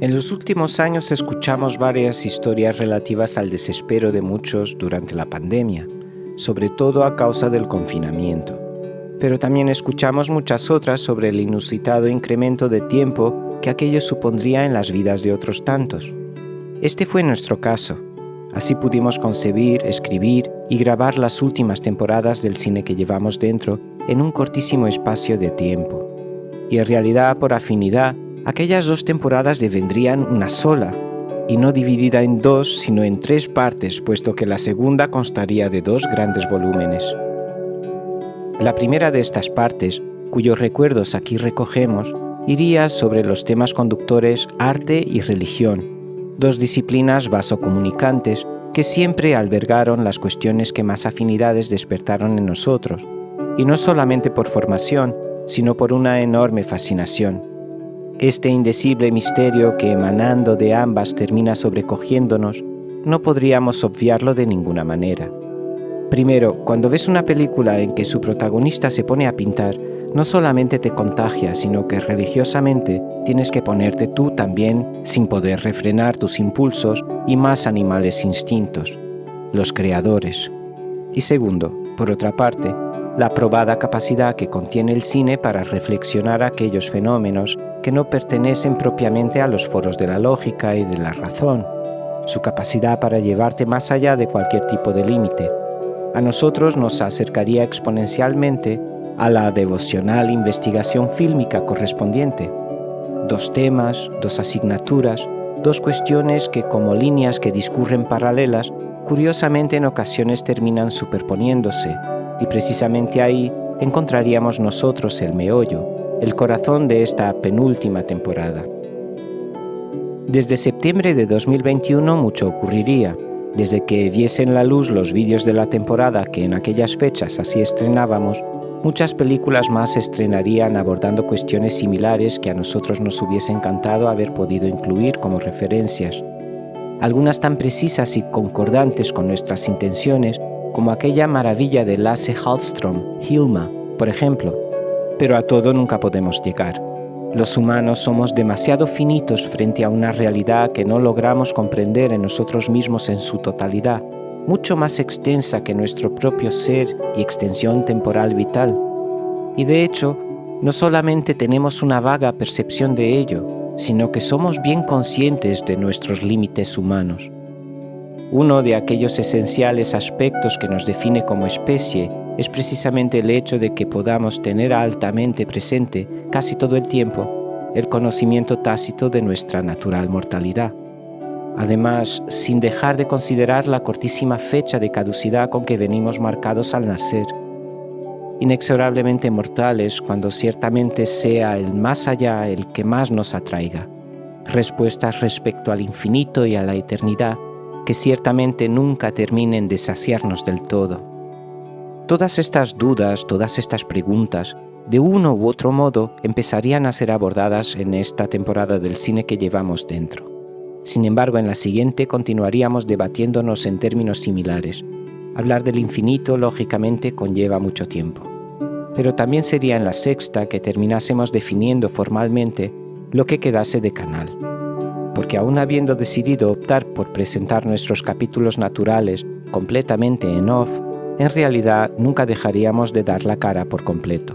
En los últimos años escuchamos varias historias relativas al desespero de muchos durante la pandemia, sobre todo a causa del confinamiento. Pero también escuchamos muchas otras sobre el inusitado incremento de tiempo que aquello supondría en las vidas de otros tantos. Este fue nuestro caso. Así pudimos concebir, escribir y grabar las últimas temporadas del cine que llevamos dentro en un cortísimo espacio de tiempo. Y en realidad, por afinidad, aquellas 2 temporadas devendrían una sola, y no dividida en 2, sino en 3 partes, puesto que la segunda constaría de 2 grandes volúmenes. La primera de estas partes, cuyos recuerdos aquí recogemos, iría sobre los temas conductores arte y religión, 2 disciplinas vasocomunicantes que siempre albergaron las cuestiones que más afinidades despertaron en nosotros, y no solamente por formación, sino por una enorme fascinación. Este indecible misterio que emanando de ambas termina sobrecogiéndonos, no podríamos obviarlo de ninguna manera. Primero, cuando ves una película en que su protagonista se pone a pintar, no solamente te contagia, sino que religiosamente tienes que ponerte tú también sin poder refrenar tus impulsos y más animales instintos, los creadores. Y segundo, por otra parte, la probada capacidad que contiene el cine para reflexionar aquellos fenómenos que no pertenecen propiamente a los foros de la lógica y de la razón, su capacidad para llevarte más allá de cualquier tipo de límite. A nosotros nos acercaría exponencialmente a la devocional investigación fílmica correspondiente. 2 temas, 2 asignaturas, 2 cuestiones que, como líneas que discurren paralelas, curiosamente en ocasiones terminan superponiéndose, y precisamente ahí encontraríamos nosotros el meollo, el corazón de esta penúltima temporada. Desde septiembre de 2021 mucho ocurriría. Desde que viesen la luz los vídeos de la temporada que en aquellas fechas así estrenábamos, muchas películas más se estrenarían abordando cuestiones similares que a nosotros nos hubiese encantado haber podido incluir como referencias. Algunas tan precisas y concordantes con nuestras intenciones como aquella maravilla de Lasse Hallström, Hilma, por ejemplo. Pero a todo nunca podemos llegar. Los humanos somos demasiado finitos frente a una realidad que no logramos comprender en nosotros mismos en su totalidad, mucho más extensa que nuestro propio ser y extensión temporal vital. Y de hecho, no solamente tenemos una vaga percepción de ello, sino que somos bien conscientes de nuestros límites humanos. Uno de aquellos esenciales aspectos que nos define como especie es precisamente el hecho de que podamos tener altamente presente, casi todo el tiempo, el conocimiento tácito de nuestra natural mortalidad. Además, sin dejar de considerar la cortísima fecha de caducidad con que venimos marcados al nacer. Inexorablemente mortales cuando ciertamente sea el más allá el que más nos atraiga. Respuestas respecto al infinito y a la eternidad que ciertamente nunca terminen de saciarnos del todo. Todas estas dudas, todas estas preguntas, de uno u otro modo, empezarían a ser abordadas en esta temporada del cine que llevamos dentro. Sin embargo, en la siguiente continuaríamos debatiéndonos en términos similares. Hablar del infinito, lógicamente, conlleva mucho tiempo. Pero también sería en la sexta que terminásemos definiendo formalmente lo que quedase de canal. Porque aún habiendo decidido optar por presentar nuestros capítulos naturales completamente en off, en realidad nunca dejaríamos de dar la cara por completo.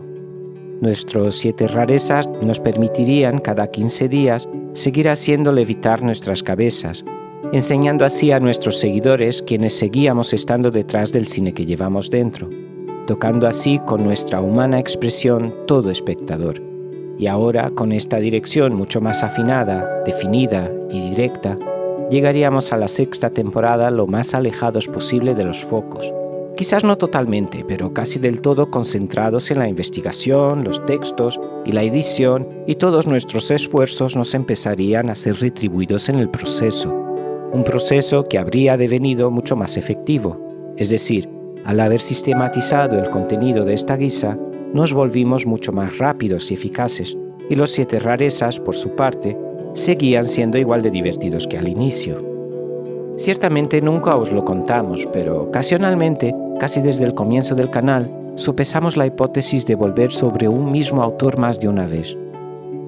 Nuestros 7 rarezas nos permitirían cada 15 días seguir haciendo levitar nuestras cabezas, enseñando así a nuestros seguidores quienes seguíamos estando detrás del cine que llevamos dentro, tocando así con nuestra humana expresión todo espectador. Y ahora, con esta dirección mucho más afinada, definida y directa, llegaríamos a la sexta temporada lo más alejados posible de los focos. Quizás no totalmente, pero casi del todo concentrados en la investigación, los textos y la edición, y todos nuestros esfuerzos nos empezarían a ser retribuidos en el proceso. Un proceso que habría devenido mucho más efectivo. Es decir, al haber sistematizado el contenido de esta guisa, nos volvimos mucho más rápidos y eficaces, y los 7 rarezas, por su parte, seguían siendo igual de divertidos que al inicio. Ciertamente nunca os lo contamos, pero ocasionalmente, casi desde el comienzo del canal, sopesamos la hipótesis de volver sobre un mismo autor más de una vez.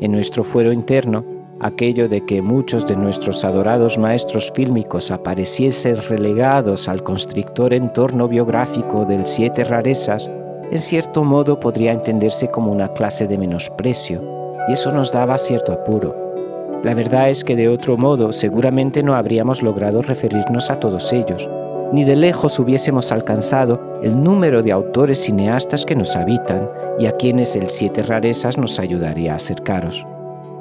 En nuestro fuero interno, aquello de que muchos de nuestros adorados maestros fílmicos apareciesen relegados al constrictor entorno biográfico del Siete Rarezas, en cierto modo podría entenderse como una clase de menosprecio, y eso nos daba cierto apuro. La verdad es que de otro modo seguramente no habríamos logrado referirnos a todos ellos, ni de lejos hubiésemos alcanzado el número de autores cineastas que nos habitan y a quienes el Siete Rarezas nos ayudaría a acercaros.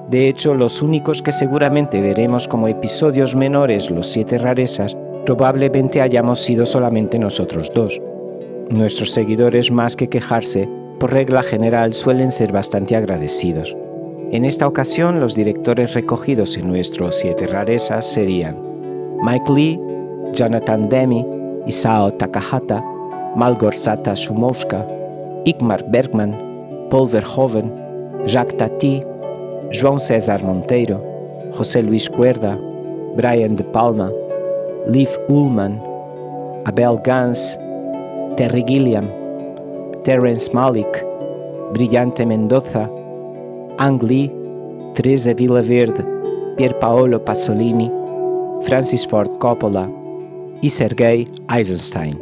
De hecho, los únicos que seguramente veremos como episodios menores los Siete Rarezas probablemente hayamos sido solamente nosotros dos. Nuestros seguidores, más que quejarse, por regla general suelen ser bastante agradecidos. En esta ocasión, los directores recogidos en nuestros Siete Rarezas serían Mike Leigh, Jonathan Demme, Isao Takahata, Małgorzata Szumowska, Ingmar Bergman, Paul Verhoeven, Jacques Tati, João César Monteiro, José Luis Cuerda, Brian De Palma, Liv Ullmann, Abel Gance, Terry Gilliam, Terrence Malick, Brillante Mendoza, Ang Lee, Teresa Villaverde, Pier Paolo Pasolini, Francis Ford Coppola y Sergei Eisenstein.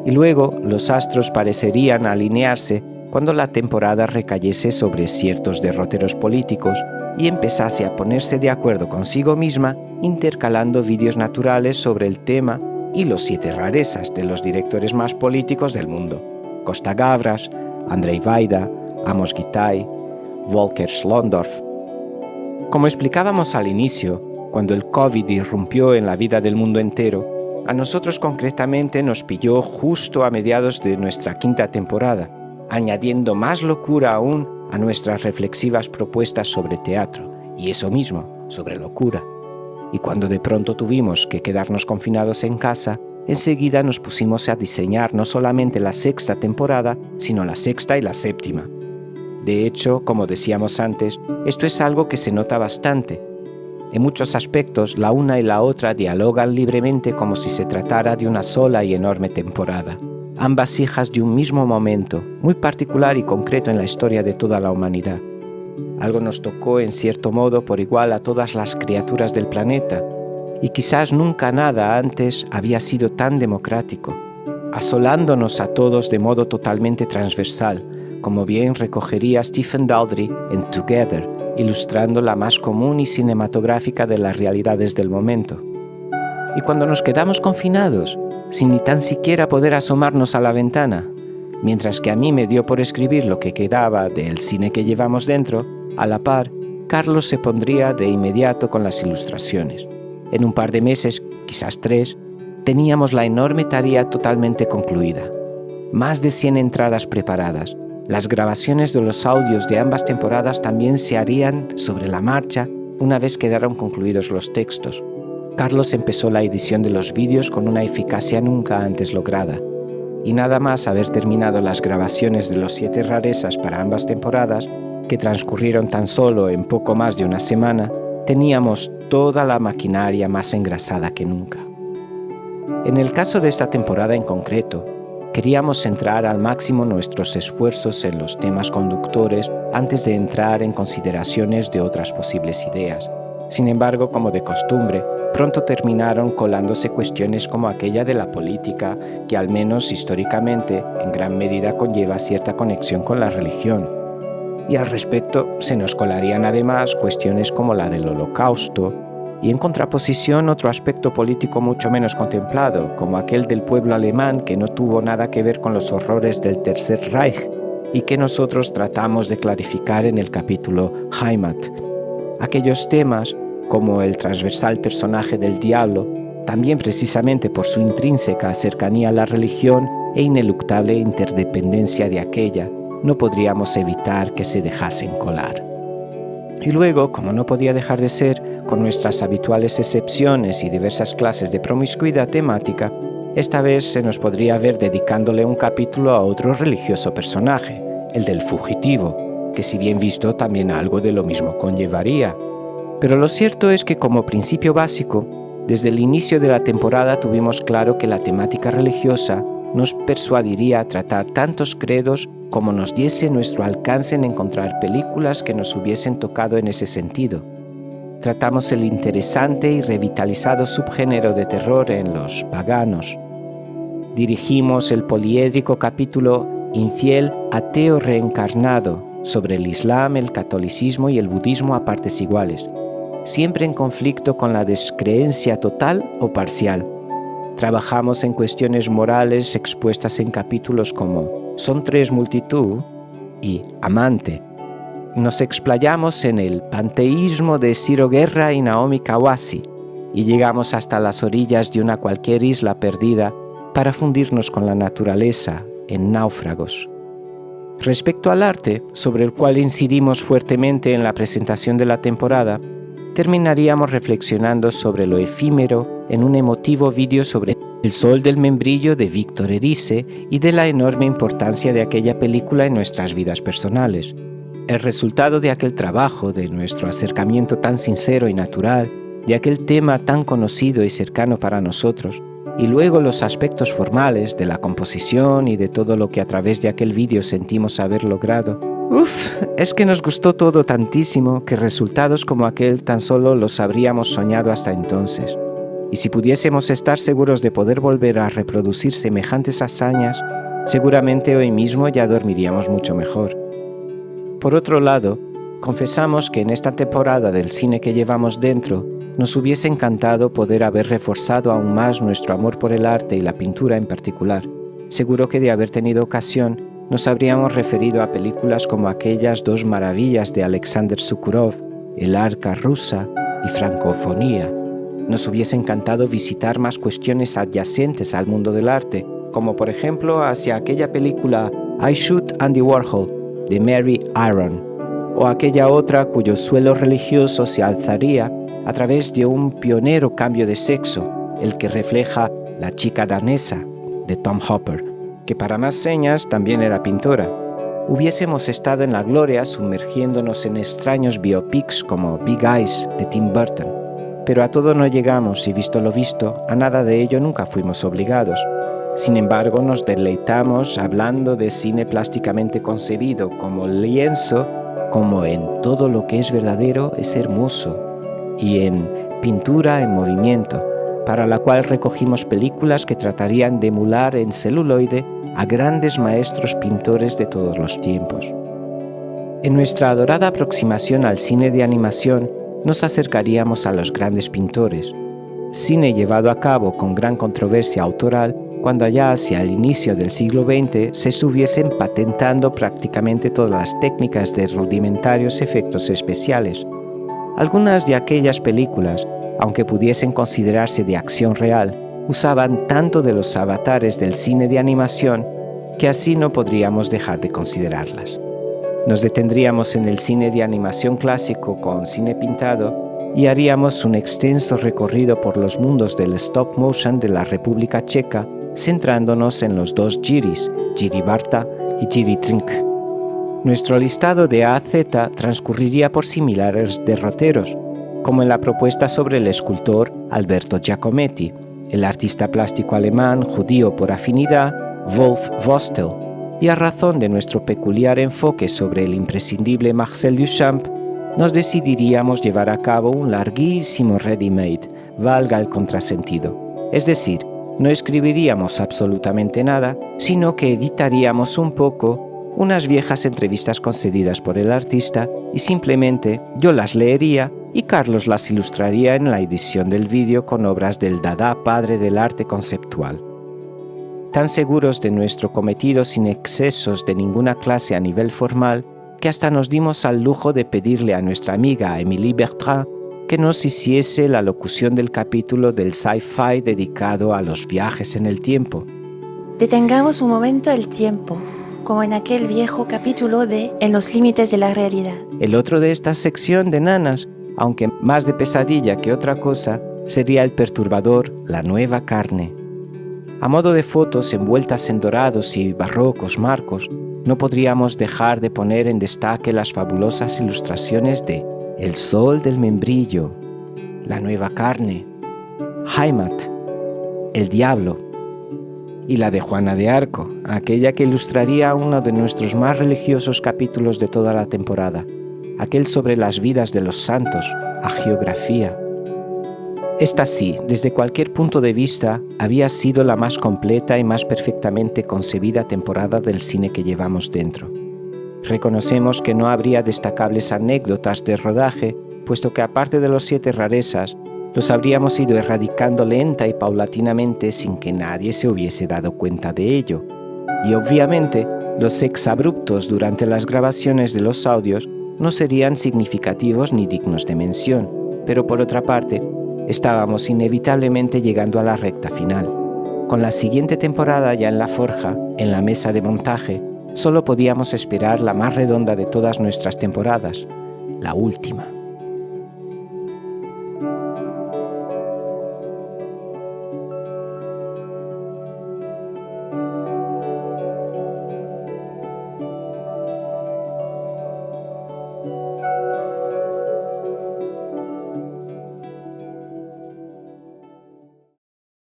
Y luego los astros parecerían alinearse cuando la temporada recayese sobre ciertos derroteros políticos y empezase a ponerse de acuerdo consigo misma, intercalando vídeos naturales sobre el tema y los Siete Rarezas de los directores más políticos del mundo: Costa Gavras, Andrzej Wajda, Amos Gitai, Volker Schlondorf. Como explicábamos al inicio, cuando el COVID irrumpió en la vida del mundo entero, a nosotros concretamente nos pilló justo a mediados de nuestra quinta temporada, añadiendo más locura aún a nuestras reflexivas propuestas sobre teatro, y eso mismo, sobre locura. Y cuando de pronto tuvimos que quedarnos confinados en casa, enseguida nos pusimos a diseñar no solamente la sexta temporada, sino la sexta y la séptima. De hecho, como decíamos antes, esto es algo que se nota bastante. En muchos aspectos, la una y la otra dialogan libremente como si se tratara de una sola y enorme temporada. Ambas hijas de un mismo momento, muy particular y concreto en la historia de toda la humanidad. Algo nos tocó en cierto modo por igual a todas las criaturas del planeta, y quizás nunca nada antes había sido tan democrático, asolándonos a todos de modo totalmente transversal, como bien recogería Stephen Daldry en Together, ilustrando la más común y cinematográfica de las realidades del momento. Y cuando nos quedamos confinados, sin ni tan siquiera poder asomarnos a la ventana, mientras que a mí me dio por escribir lo que quedaba del cine que llevamos dentro, a la par, Carlos se pondría de inmediato con las ilustraciones. En un par de meses, quizás 3, teníamos la enorme tarea totalmente concluida. Más de 100 entradas preparadas. Las grabaciones de los audios de ambas temporadas también se harían sobre la marcha una vez quedaron concluidos los textos. Carlos empezó la edición de los vídeos con una eficacia nunca antes lograda. Y nada más haber terminado las grabaciones de los 7 Rarezas para ambas temporadas, que transcurrieron tan solo en poco más de una semana, teníamos toda la maquinaria más engrasada que nunca. En el caso de esta temporada en concreto, queríamos centrar al máximo nuestros esfuerzos en los temas conductores antes de entrar en consideraciones de otras posibles ideas. Sin embargo, como de costumbre, pronto terminaron colándose cuestiones como aquella de la política, que al menos históricamente en gran medida conlleva cierta conexión con la religión. Y al respecto se nos colarían además cuestiones como la del Holocausto, y en contraposición otro aspecto político mucho menos contemplado, como aquel del pueblo alemán que no tuvo nada que ver con los horrores del Tercer Reich y que nosotros tratamos de clarificar en el capítulo Heimat. Aquellos temas, como el transversal personaje del diablo, también precisamente por su intrínseca cercanía a la religión e ineluctable interdependencia de aquella, no podríamos evitar que se dejasen colar. Y luego, como no podía dejar de ser, con nuestras habituales excepciones y diversas clases de promiscuidad temática, esta vez se nos podría ver dedicándole un capítulo a otro religioso personaje, el del fugitivo, que si bien visto también algo de lo mismo conllevaría. Pero lo cierto es que como principio básico, desde el inicio de la temporada tuvimos claro que la temática religiosa nos persuadiría a tratar tantos credos como nos diese nuestro alcance en encontrar películas que nos hubiesen tocado en ese sentido, tratamos el interesante y revitalizado subgénero de terror en Los Paganos. Dirigimos el poliédrico capítulo Infiel ateo reencarnado sobre el Islam, el catolicismo y el budismo a partes iguales, siempre en conflicto con la descreencia total o parcial. Trabajamos en cuestiones morales expuestas en capítulos como Son tres multitud y Amante. Nos explayamos en el panteísmo de Ciro Guerra y Naomi Kawase y llegamos hasta las orillas de una cualquier isla perdida para fundirnos con la naturaleza en Náufragos. Respecto al arte, sobre el cual incidimos fuertemente en la presentación de la temporada, terminaríamos reflexionando sobre lo efímero en un emotivo vídeo sobre El sol del membrillo de Víctor Erice y de la enorme importancia de aquella película en nuestras vidas personales. El resultado de aquel trabajo, de nuestro acercamiento tan sincero y natural, de aquel tema tan conocido y cercano para nosotros, y luego los aspectos formales de la composición y de todo lo que a través de aquel vídeo sentimos haber logrado. Es que nos gustó todo tantísimo que resultados como aquel tan solo los habríamos soñado hasta entonces. Y si pudiésemos estar seguros de poder volver a reproducir semejantes hazañas, seguramente hoy mismo ya dormiríamos mucho mejor. Por otro lado, confesamos que en esta temporada del cine que llevamos dentro, nos hubiese encantado poder haber reforzado aún más nuestro amor por el arte y la pintura en particular. Seguro que de haber tenido ocasión, nos habríamos referido a películas como aquellas dos maravillas de Alexander Sokurov, El arca rusa y Francofonía. Nos hubiese encantado visitar más cuestiones adyacentes al mundo del arte, como por ejemplo hacia aquella película I Shoot Andy Warhol de Mary Iron, o aquella otra cuyo suelo religioso se alzaría a través de un pionero cambio de sexo, el que refleja La chica danesa de Tom Hopper, que para más señas también era pintora. Hubiésemos estado en la gloria sumergiéndonos en extraños biopics como Big Eyes de Tim Burton, pero a todo no llegamos y visto lo visto, a nada de ello nunca fuimos obligados. Sin embargo, nos deleitamos hablando de cine plásticamente concebido como lienzo, como en Todo lo que es verdadero es hermoso, y en Pintura en movimiento, para la cual recogimos películas que tratarían de emular en celuloide a grandes maestros pintores de todos los tiempos. En nuestra adorada aproximación al cine de animación, nos acercaríamos a los grandes pintores, cine llevado a cabo con gran controversia autoral cuando allá hacia el inicio del siglo XX se estuviesen patentando prácticamente todas las técnicas de rudimentarios efectos especiales. Algunas de aquellas películas, aunque pudiesen considerarse de acción real, usaban tanto de los avatares del cine de animación que así no podríamos dejar de considerarlas. Nos detendríamos en el cine de animación clásico con cine pintado y haríamos un extenso recorrido por los mundos del stop motion de la República Checa, centrándonos en los dos Jiris, Jiri Barta y Jiri Trink. Nuestro listado de A a Z transcurriría por similares derroteros, como en la propuesta sobre el escultor Alberto Giacometti, el artista plástico alemán judío por afinidad Wolf Vostell, y a razón de nuestro peculiar enfoque sobre el imprescindible Marcel Duchamp, nos decidiríamos llevar a cabo un larguísimo ready-made, valga el contrasentido. Es decir, no escribiríamos absolutamente nada, sino que editaríamos un poco unas viejas entrevistas concedidas por el artista y simplemente yo las leería y Carlos las ilustraría en la edición del vídeo con obras del Dada, padre del arte conceptual. Tan seguros de nuestro cometido sin excesos de ninguna clase a nivel formal, que hasta nos dimos al lujo de pedirle a nuestra amiga Émilie Bertrand que nos hiciese la locución del capítulo del sci-fi dedicado a los viajes en el tiempo. Detengamos un momento el tiempo, como en aquel viejo capítulo de En los límites de la realidad. El otro de esta sección de nanas, aunque más de pesadilla que otra cosa, sería el perturbador La nueva carne. A modo de fotos envueltas en dorados y barrocos marcos, no podríamos dejar de poner en destaque las fabulosas ilustraciones de El sol del membrillo, La nueva carne, Heimat, El diablo, y la de Juana de Arco, aquella que ilustraría uno de nuestros más religiosos capítulos de toda la temporada, aquel sobre las vidas de los santos, hagiografía. Esta sí, desde cualquier punto de vista, había sido la más completa y más perfectamente concebida temporada del cine que llevamos dentro. Reconocemos que no habría destacables anécdotas de rodaje, puesto que aparte de los 7 rarezas, los habríamos ido erradicando lenta y paulatinamente sin que nadie se hubiese dado cuenta de ello. Y obviamente, los exabruptos durante las grabaciones de los audios no serían significativos ni dignos de mención, pero por otra parte, estábamos inevitablemente llegando a la recta final. Con la siguiente temporada ya en la forja, en la mesa de montaje, solo podíamos esperar la más redonda de todas nuestras temporadas, la última.